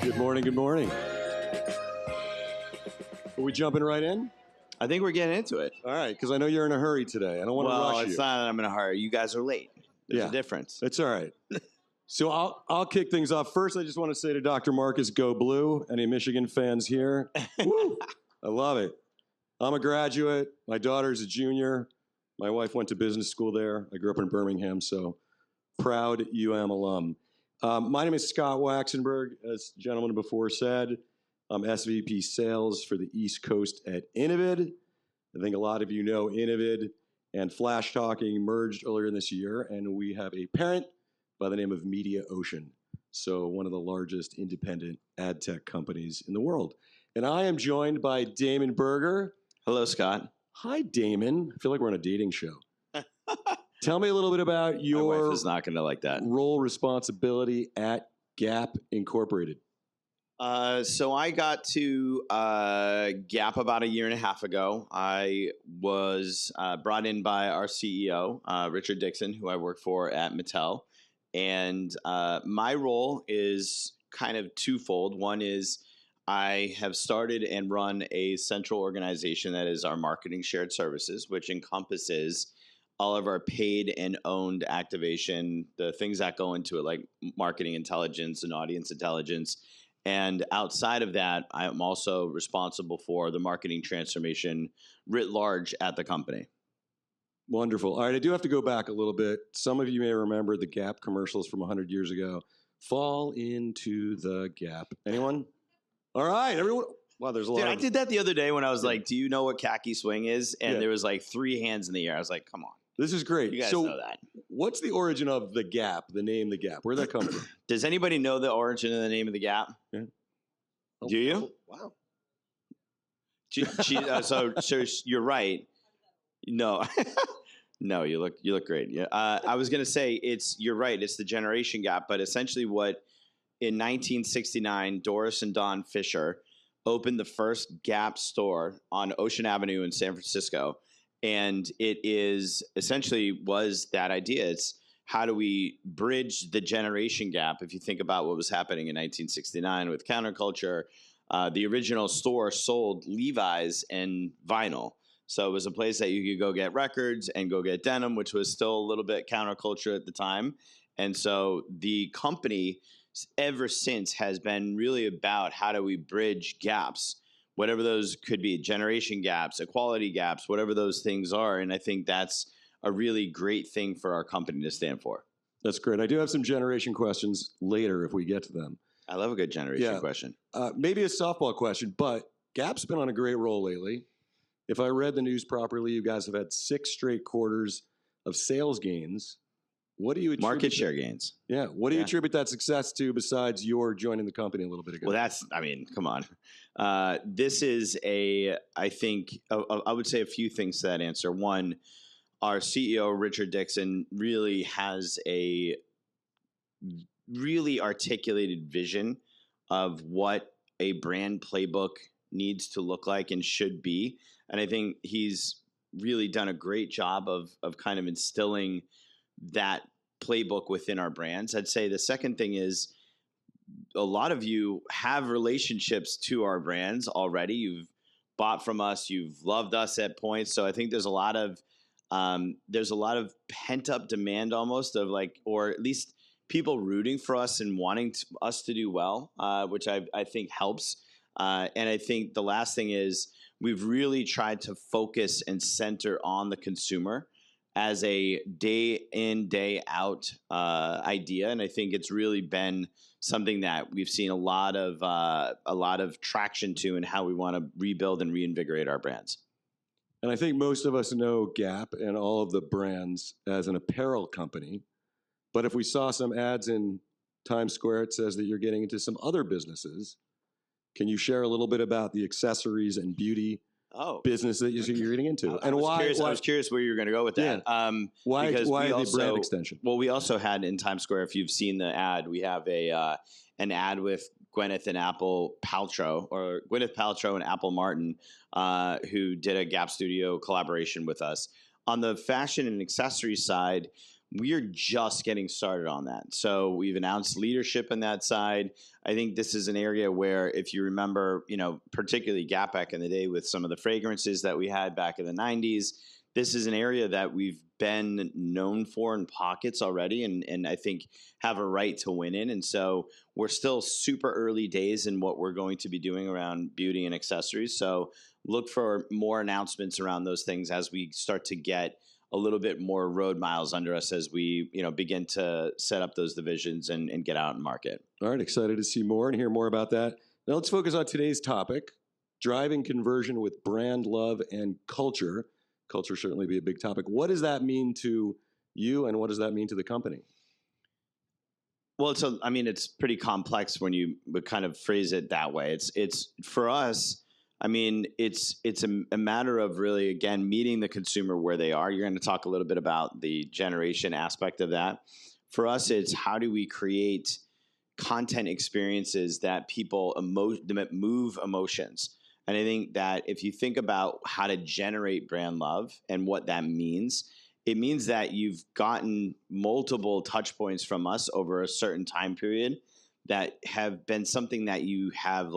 Good morning. Good morning. Are we jumping right in? I think we're getting into it. All right, because I know you're in a hurry today. I don't want to rush you. Well, it's not that I'm in a hurry. You guys are late. There's a difference. It's all right. So I'll kick things off. First, I just want to say to Dr. Marcus, go blue. Any Michigan fans here? Woo! I love it. I'm a graduate. My daughter's a junior. My wife went to business school there. I grew up in Birmingham, so proud UM alum. My name is Scott Waxenberg, as the gentleman before said. I'm SVP Sales for the East Coast at Innovid. I think a lot of you know Innovid and Flash Talking merged earlier this year, and we have a parent by the name of Media Ocean, so one of the largest independent ad tech companies in the world. And I am joined by Damon Berger. Hello, Scott. Hi, Damon. I feel like we're on a dating show. Tell me a little bit about your My wife is not going to like that. role responsibility at Gap Incorporated. So I got to Gap about a year and a half ago. I was brought in by our CEO, Richard Dixon, who I work for at Mattel. And my role is kind of twofold. One is I have started and run a central organization that is our marketing shared services, which encompasses all of our paid and owned activation, the things that go into it, like marketing intelligence and audience intelligence. And outside of that, I am also responsible for the marketing transformation writ large at the company. Wonderful. All right, I do have to go back a little bit. Some of you may remember the Gap commercials from 100 years ago. Fall into the Gap. Anyone? All right, everyone. Wow, there's a lot. Dude, I did that the other day when I was like, do you know what khaki swing is? And there was like 3 hands in the air. I was like, come on. This is great. You guys know that. What's the origin of the Gap, the name The Gap? Where'd that come from? Does anybody know the origin of the name of the Gap? Yeah. Do you? Wow. So you're right. No. No, you look great. Yeah. I was going to say you're right. It's the generation gap, but essentially what in 1969, Doris and Don Fisher opened the first Gap store on Ocean Avenue in San Francisco. And it is essentially was that idea. It's how do we bridge the generation gap? If you think about what was happening in 1969 with counterculture, the original store sold Levi's and vinyl. So it was a place that you could go get records and go get denim, which was still a little bit counterculture at the time. And so the company ever since has been really about how do we bridge gaps, whatever those could be, generation gaps, equality gaps, whatever those things are. And I think that's a really great thing for our company to stand for. That's great. I do have some generation questions later if we get to them. I love a good generation question. Maybe a softball question, but Gap's been on a great roll lately. If I read the news properly, you guys have had 6 straight quarters of sales gains. What do you attribute market share gains? Yeah. What do you attribute that success to besides your joining the company a little bit ago? Well, come on. This is I think I would say a few things to that answer. One, our CEO, Richard Dixon, really has a really articulated vision of what a brand playbook needs to look like and should be. And I think he's really done a great job of kind of instilling that playbook within our brands. I'd say the second thing is a lot of you have relationships to our brands already. You've bought from us, you've loved us at points. So I think there's a lot of pent up demand almost of like, or at least people rooting for us and wanting us to do well, which I think helps. And I think the last thing is we've really tried to focus and center on the consumer as a day in, day out idea. And I think it's really been something that we've seen a lot of traction to in how we want to rebuild and reinvigorate our brands. And I think most of us know Gap and all of the brands as an apparel company. But if we saw some ads in Times Square, it says that you're getting into some other businesses. Can you share a little bit about the accessories and beauty business that you're getting into? I was curious where you were going to go with that. Yeah. Why the brand extension? Well, we also had in Times Square, if you've seen the ad, we have an ad with Gwyneth Paltrow and Apple Martin, who did a Gap Studio collaboration with us. On the fashion and accessories side, we're just getting started on that. So we've announced leadership on that side. I think this is an area where, if you remember, particularly Gap back in the day with some of the fragrances that we had back in the 90s, this is an area that we've been known for in pockets already, and I think have a right to win in. And so we're still super early days in what we're going to be doing around beauty and accessories. So look for more announcements around those things as we start to get a little bit more road miles under us as we, begin to set up those divisions and get out and market. All right, excited to see more and hear more about that. Now let's focus on today's topic, driving conversion with brand love and culture. Culture certainly be a big topic. What does that mean to you, and what does that mean to the company? Well, it's pretty complex when you would kind of phrase it that way. It's for us, it's a matter of really, again, meeting the consumer where they are. You're going to talk a little bit about the generation aspect of that. For us, it's how do we create content experiences that people move emotions. And I think that if you think about how to generate brand love and what that means, it means that you've gotten multiple touch points from us over a certain time period that have been something that you have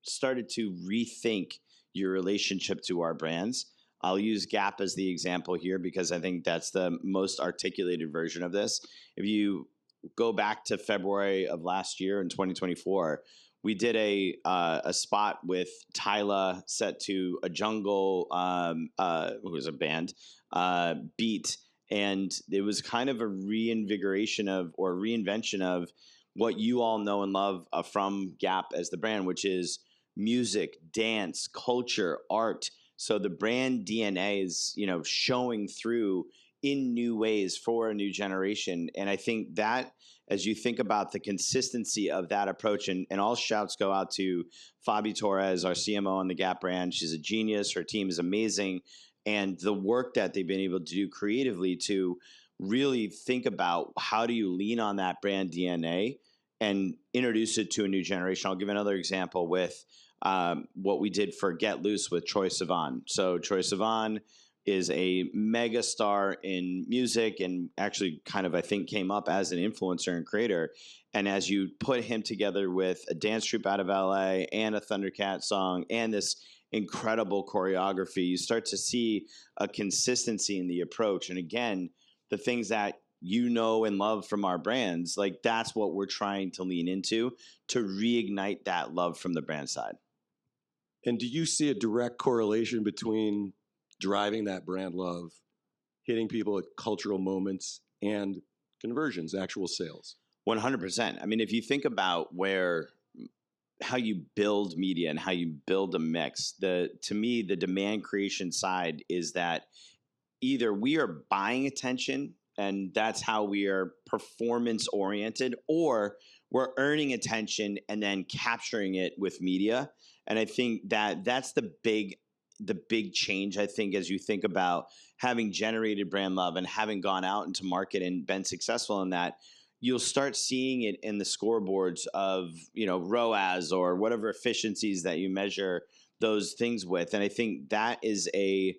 started to rethink your relationship to our brands. I'll use Gap as the example here because I think that's the most articulated version of this. If you go back to February of last year in 2024, we did a spot with Tyla set to a jungle, who was a band, beat. And it was kind of a reinvigoration or reinvention of what you all know and love from Gap as the brand, which is music, dance, culture, art. So the brand DNA is, showing through in new ways for a new generation. And I think that, as you think about the consistency of that approach, and all shouts go out to Fabi Torres, our CMO on the Gap brand. She's a genius. Her team is amazing. And the work that they've been able to do creatively to really think about how do you lean on that brand DNA and introduce it to a new generation. I'll give another example with what we did for Get Loose with Troye Sivan. So Troye Sivan is a mega star in music and actually kind of, I think, came up as an influencer and creator. And as you put him together with a dance troupe out of LA and a Thundercat song and this incredible choreography, you start to see a consistency in the approach. And again, the things that you know and love from our brands, that's what we're trying to lean into to reignite that love from the brand side. And do you see a direct correlation between driving that brand love, hitting people at cultural moments, and conversions, actual sales? 100%. If you think about how you build media and how you build a mix, to me, the demand creation side is that either we are buying attention and that's how we are performance oriented, or we're earning attention and then capturing it with media. And I think that that's the big change, I think, as you think about having generated brand love and having gone out into market and been successful in that, you'll start seeing it in the scoreboards of, ROAS or whatever efficiencies that you measure those things with. And I think that is a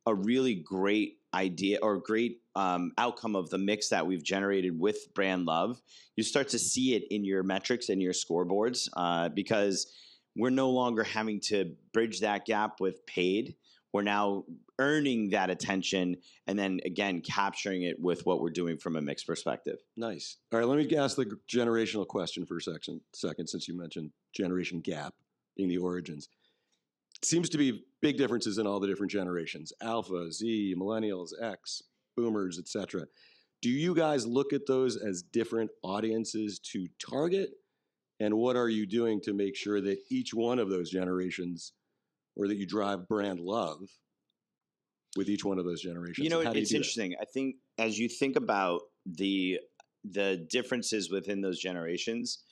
really great idea or great outcome of the mix that we've generated with brand love. You start to see it in your metrics and your scoreboards because we're no longer having to bridge that gap with paid. We're now earning that attention and then, again, capturing it with what we're doing from a mix perspective. Nice. All right, let me ask the generational question for a second, since you mentioned generation gap being the origins. It seems to be big differences in all the different generations, Alpha, Z, Millennials, X, Boomers, etc. Do you guys look at those as different audiences to target? And what are you doing to make sure that each one of those generations, or that you drive brand love with each one of those generations? It's interesting. I think as you think about the differences within those generations,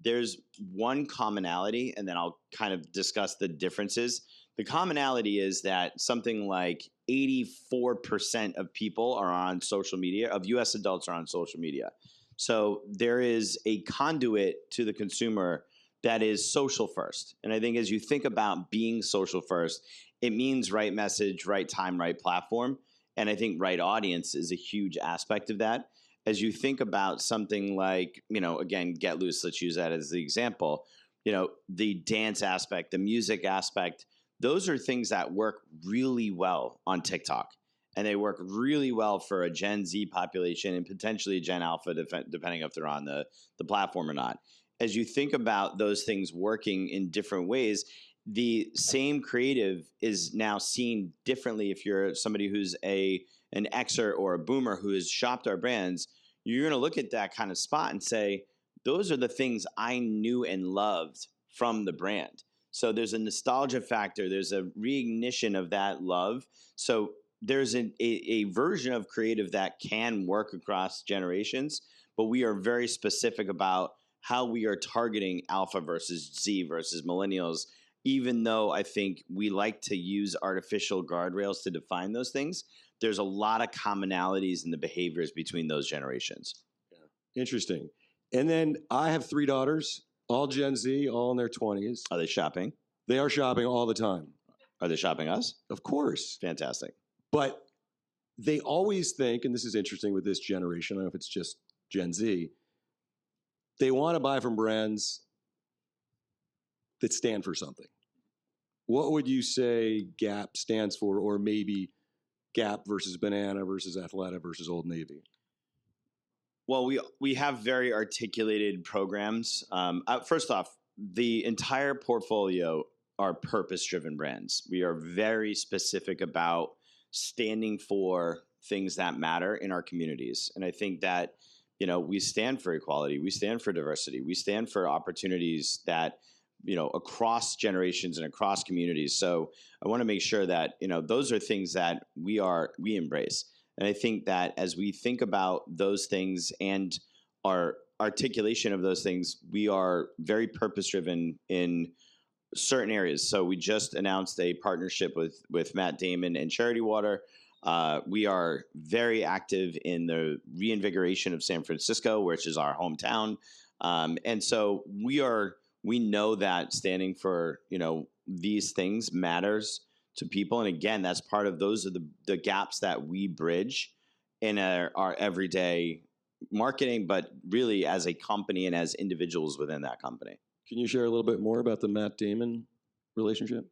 there's one commonality, and then I'll kind of discuss the differences. The commonality is that something like 84% of people are on social media, of US adults are on social media. So there is a conduit to the consumer that is social first. And I think as you think about being social first, it means right message, right time, right platform. And I think right audience is a huge aspect of that. As you think about something like, again, Get Loose, let's use that as the example, the dance aspect, the music aspect, those are things that work really well on TikTok. And they work really well for a Gen Z population and potentially a Gen Alpha, depending if they're on the platform or not. As you think about those things working in different ways, the same creative is now seen differently. If you're somebody who's an Xer or a boomer who has shopped our brands, you're going to look at that kind of spot and say, those are the things I knew and loved from the brand. So there's a nostalgia factor. There's a reignition of that love. So there's a version of creative that can work across generations, but we are very specific about how we are targeting Alpha versus Z versus millennials, even though I think we like to use artificial guardrails to define those things. There's a lot of commonalities in the behaviors between those generations. Yeah. Interesting. And then I have 3 daughters, all Gen Z, all in their 20s. Are they shopping? They are shopping all the time. Are they shopping us? Of course. Fantastic. But they always think, and this is interesting with this generation, I don't know if it's just Gen Z, they want to buy from brands that stand for something. What would you say Gap stands for, or maybe Gap versus Banana versus Athleta versus Old Navy? Well, we have very articulated programs. First off, the entire portfolio are purpose-driven brands. We are very specific about standing for things that matter in our communities. And I think that, we stand for equality. We stand for diversity. We stand for opportunities that, across generations and across communities. So I want to make sure that, those are things that we embrace. And I think that as we think about those things and our articulation of those things, we are very purpose-driven in certain areas. So we just announced a partnership with Matt Damon and Charity Water. We are very active in the reinvigoration of San Francisco, which is our hometown. And so we know that standing for, these things matters to people. And again, that's part of those are the gaps that we bridge in our everyday marketing, but really as a company and as individuals within that company. Can you share a little bit more about the Matt Damon relationship?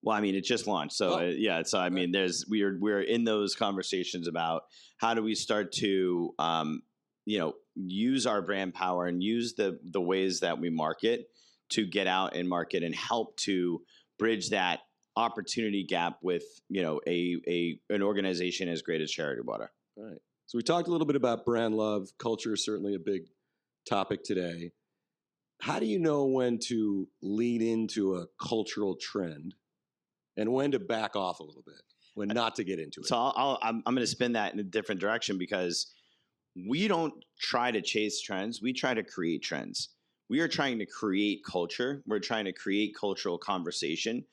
Well, I mean, it just launched. So yeah. So I mean, we're in those conversations about how do we start to, use our brand power and use the ways that we market to get out and market and help to bridge that opportunity gap with, an organization as great as Charity Water. All right. So we talked a little bit about brand love. Culture is certainly a big topic today. How do you know when to lean into a cultural trend and when to back off a little bit, when not to get into it? So I'm going to spin that in a different direction because we don't try to chase trends. We try to create trends. We are trying to create culture. We're trying to create cultural conversation.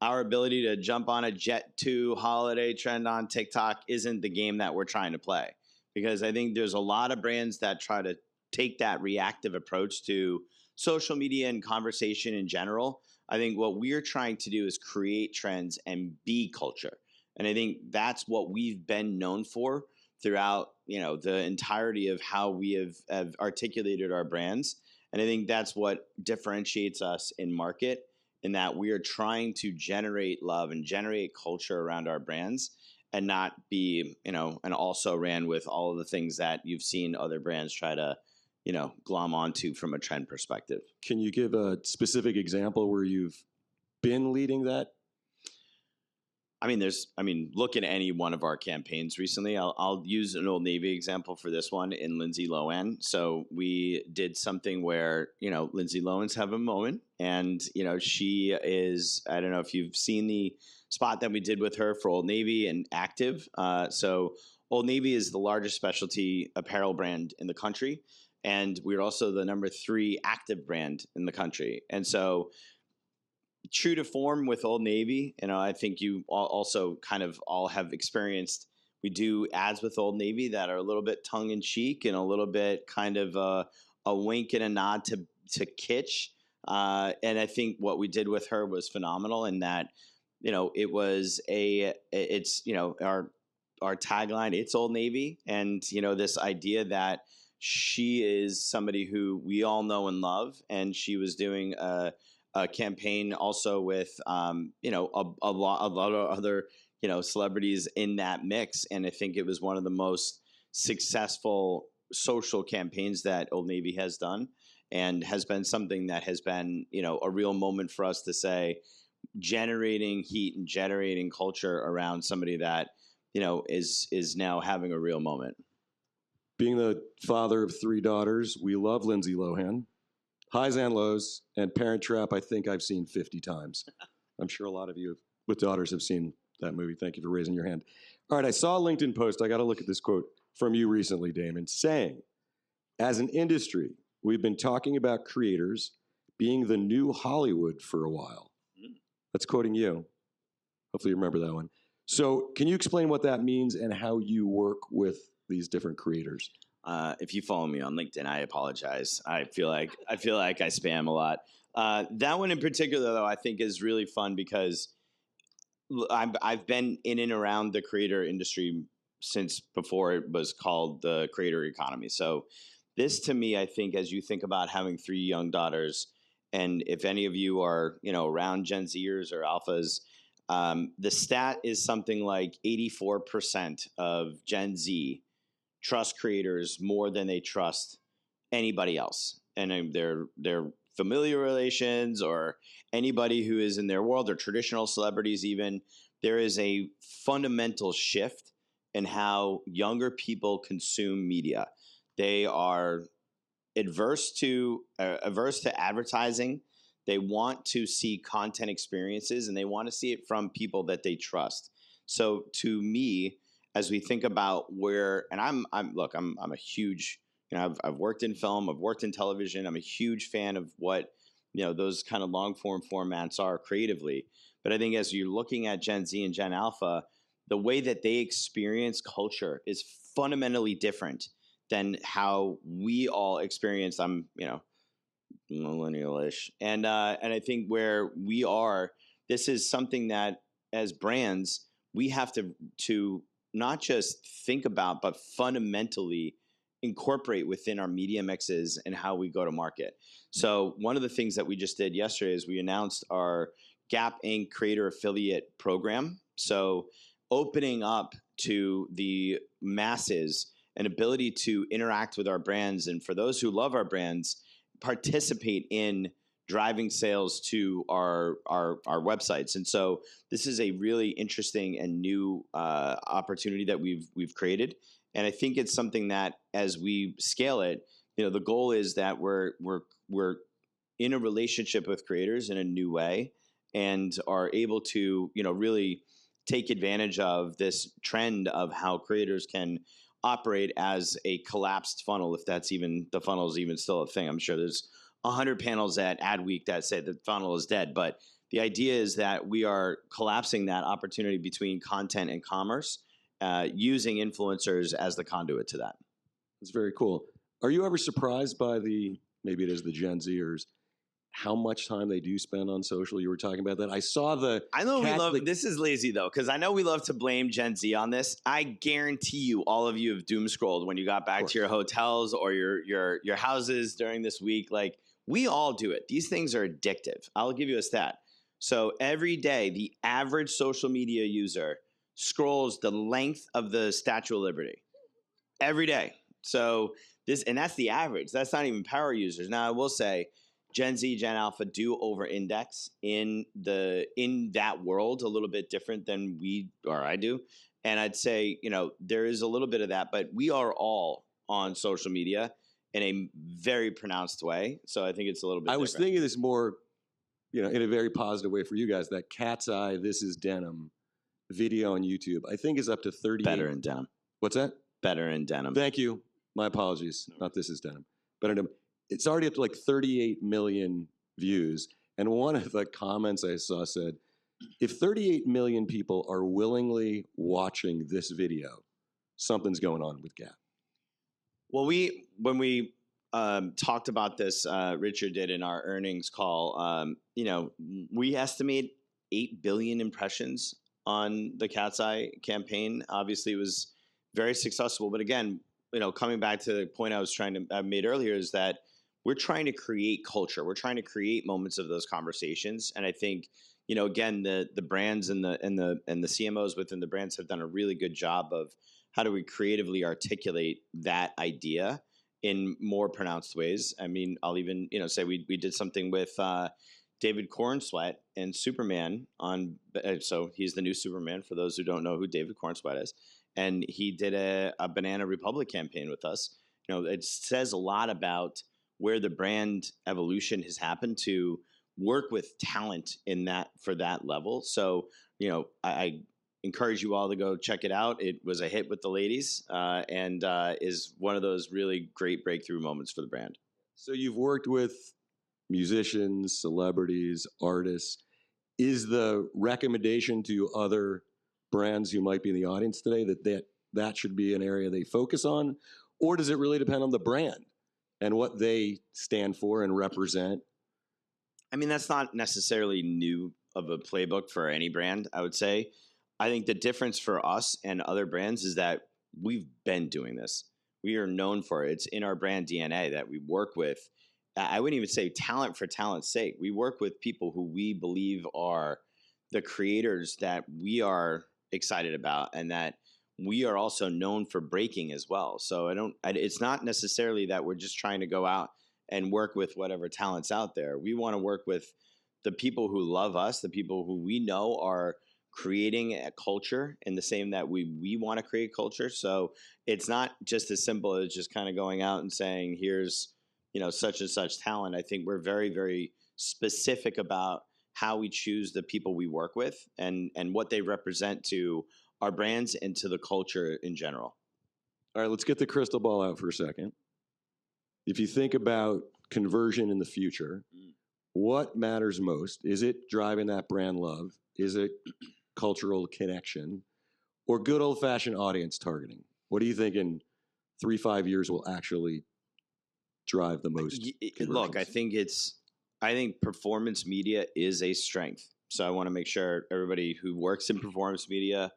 Our ability to jump on a Jet 2 holiday trend on TikTok isn't the game that we're trying to play, because I think there's a lot of brands that try to take that reactive approach to social media and conversation in general. I think what we're trying to do is create trends and be culture. And I think that's what we've been known for throughout, the entirety of how we have articulated our brands. And I think that's what differentiates us in market, in that we are trying to generate love and generate culture around our brands and not be, an also ran with all of the things that you've seen other brands try to, glom onto from a trend perspective. Can you give a specific example where you've been leading that? Look at any one of our campaigns recently. I'll use an Old Navy example for this one in Lindsay Lohan. So we did something where, Lindsay Lohan's having a moment, and, she is, I don't know if you've seen the spot that we did with her for Old Navy and Active. So Old Navy is the largest specialty apparel brand in the country. And we're also the number 3 active brand in the country. And so true to form with Old Navy, I think you also kind of all have experienced, we do ads with Old Navy that are a little bit tongue in cheek and a little bit kind of a wink and a nod to kitsch. And I think what we did with her was phenomenal in that, it's our our tagline, "It's Old Navy," and this idea that she is somebody who we all know and love, and she was doing a campaign also with a lot of other celebrities in that mix, and I think it was one of the most successful social campaigns that Old Navy has done, and has been something that has been a real moment for us to say, generating heat and generating culture around somebody that is now having a real moment. Being the father of 3 daughters, we love Lindsay Lohan. Highs and lows, and Parent Trap, I think I've seen 50 times. I'm sure a lot of you with daughters have seen that movie. Thank you for raising your hand. All right, I saw a LinkedIn post. I got to look at this quote from you recently, Damon, saying, as an industry, we've been talking about creators being the new Hollywood for a while. That's quoting you. Hopefully you remember that one. So can you explain what that means and how you work with these different creators? If you follow me on LinkedIn, I apologize. I feel like I spam a lot. That one in particular, though, I think is really fun because I've been in and around the creator industry since before it was called the creator economy. So this, to me, I think, as you think about having 3 young daughters, and if any of you are around Gen Zers or Alphas, the stat is something like 84% of Gen Z trust creators more than they trust anybody else, and their familiar relations or anybody who is in their world, or traditional celebrities even. There is a fundamental shift in how younger people consume media. They are averse to advertising. They want to see content experiences, and they want to see it from people that they trust. So to me, as we think about where, and I'm a huge, I've worked in film, I've worked in television. I'm a huge fan of what those kind of long form formats are creatively. But I think as you're looking at Gen Z and Gen Alpha, the way that they experience culture is fundamentally different than how we all experience. I'm millennial-ish, and I think where we are, this is something that as brands we have to not just think about, but fundamentally incorporate within our media mixes and how we go to market. So one of the things that we just did yesterday is we announced our Gap Inc. Creator Affiliate Program. So opening up to the masses an ability to interact with our brands, and for those who love our brands, participate in driving sales to our websites. And so this is a really interesting and new opportunity that we've created. And I think it's something that as we scale it, the goal is that we're in a relationship with creators in a new way, and are able to really take advantage of this trend of how creators can operate as a collapsed funnel, if that's even, the funnel is even still a thing. I'm sure there's 100 panels at Adweek that say the funnel is dead, but the idea is that we are collapsing that opportunity between content and commerce, using influencers as the conduit to that. That's very cool. Are you ever surprised by maybe it is the Gen Zers, how much time they do spend on social? You were talking about that. I know this is lazy though, because I know we love to blame Gen Z on this. I guarantee you, all of you have doom scrolled when you got back to your hotels or your houses during this week. Like, we all do it. These things are addictive. I'll give you a stat. So every day, the average social media user scrolls the length of the Statue of Liberty every day. So that's the average. That's not even power users. Now, I will say, Gen Z, Gen Alpha do over-index in that world a little bit different than I do. And I'd say, there is a little bit of that, but we are all on social media in a very pronounced way. So I think it's a little bit different. Was thinking this more, in a very positive way for you guys. That Cat's Eye, This Is Denim video on YouTube, I think is up to 30. Better in denim. What's that? Better in denim. Thank you. My apologies. Not This Is Denim. Better in denim. It's already up to like 38 million views. And one of the comments I saw said, if 38 million people are willingly watching this video, something's going on with Gap. Well, when we talked about this, Richard did in our earnings call, we estimate 8 billion impressions on the Cat's Eye campaign. Obviously, it was very successful. But again, coming back to the point I made earlier is that we're trying to create culture. We're trying to create moments of those conversations. And I think, again, the brands and the CMOs within the brands have done a really good job of how do we creatively articulate that idea in more pronounced ways. I mean, I'll even, say we did something with David Cornsweet and Superman so he's the new Superman for those who don't know who David Cornsweet is. And he did a Banana Republic campaign with us. It says a lot about where the brand evolution has happened to work with talent for that level. So, I encourage you all to go check it out. It was a hit with the ladies and is one of those really great breakthrough moments for the brand. So you've worked with musicians, celebrities, artists. Is the recommendation to other brands who might be in the audience today that should be an area they focus on? Or does it really depend on the brand and what they stand for and represent? I mean, that's not necessarily new of a playbook for any brand, I would say. I think the difference for us and other brands is that we've been doing this. We are known for it. It's in our brand DNA that we work with. I wouldn't even say talent for talent's sake. We work with people who we believe are the creators that we are excited about and that we are also known for breaking as well. So it's not necessarily that we're just trying to go out and work with whatever talent's out there. We want to work with the people who love us, the people who we know are creating a culture in the same that we want to create culture. So it's not just as simple as just kind of going out and saying, here's, such and such talent. I think we're very, very specific about how we choose the people we work with and what they represent to our brands and to the culture in general. All right, let's get the crystal ball out for a second. If you think about conversion in the future, what matters most? Is it driving that brand love? Is it cultural connection? Or good old-fashioned audience targeting? What do you think in 3-5 years will actually drive the most conversions? Look, I think performance media is a strength. So I want to make sure everybody who works in performance media,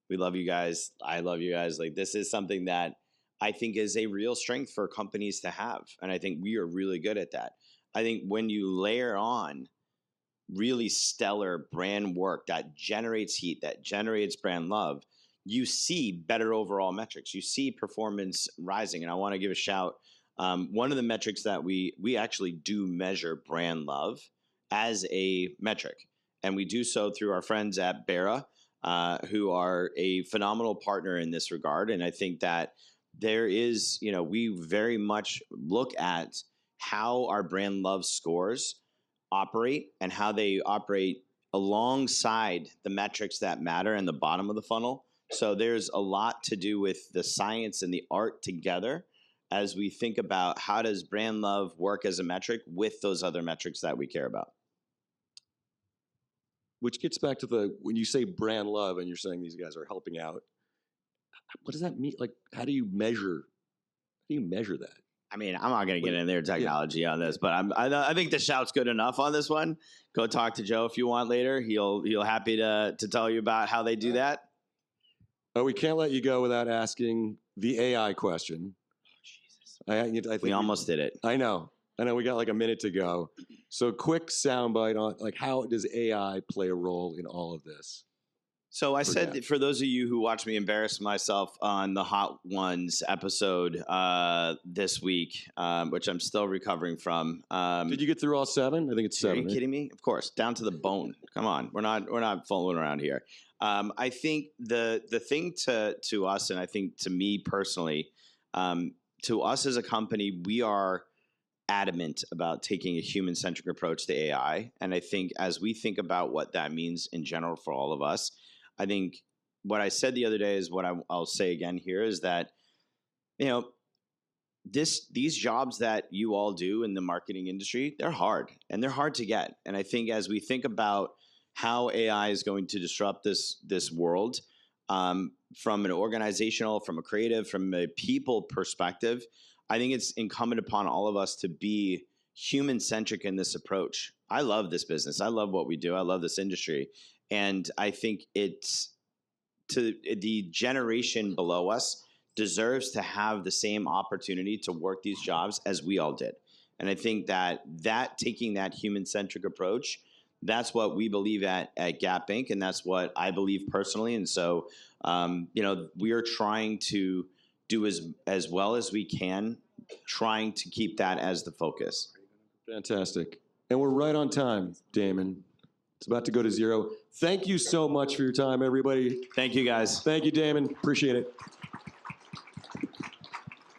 we love you guys. I love you guys. Like, this is something that I think is a real strength for companies to have. And I think we are really good at that. I think when you layer on really stellar brand work that generates heat, that generates brand love, you see better overall metrics. You see performance rising. And I want to give a shout. One of the metrics that we actually do measure brand love as a metric. And we do so through our friends at Berger, who are a phenomenal partner in this regard. And I think that there is, we very much look at how our brand love scores operate and how they operate alongside the metrics that matter in the bottom of the funnel. So there's a lot to do with the science and the art together as we think about how does brand love work as a metric with those other metrics that we care about. Which gets back to when you say brand love and you're saying these guys are helping out, what does that mean? Like, how do you measure that? I mean, I'm not going to get into their technology on this, but I think the shout's good enough on this one. Go talk to Joe if you want later. He'll happy to tell you about how they do that. Oh, we can't let you go without asking the AI question. Oh, Jesus. I think we almost did it. I know. We got like a minute to go. So quick soundbite on how does AI play a role in all of this? So I said that for those of you who watch me embarrass myself on the Hot Ones episode this week, which I'm still recovering from. Did you get through all 7? I think it's 7. Are you kidding me? Of course, down to the bone. Come on, we're not fooling around here. I think the thing to us, and I think to me personally, to us as a company, we are adamant about taking a human-centric approach to AI. And I think as we think about what that means in general for all of us, I think what I said the other day is what I'll say again here is that, these jobs that you all do in the marketing industry, they're hard and they're hard to get. And I think as we think about how AI is going to disrupt this world, from an organizational, from a creative, from a people perspective, I think it's incumbent upon all of us to be human-centric in this approach. I love this business. I love what we do. I love this industry. And I think it's to the generation below us deserves to have the same opportunity to work these jobs as we all did. And I think that taking that human-centric approach, that's what we believe at Gap Inc., and that's what I believe personally. And so, we are trying to do as well as we can, trying to keep that as the focus. Fantastic. And we're right on time, Damon. It's about to go to 0. Thank you so much for your time, everybody. Thank you, guys. Thank you, Damon. Appreciate it.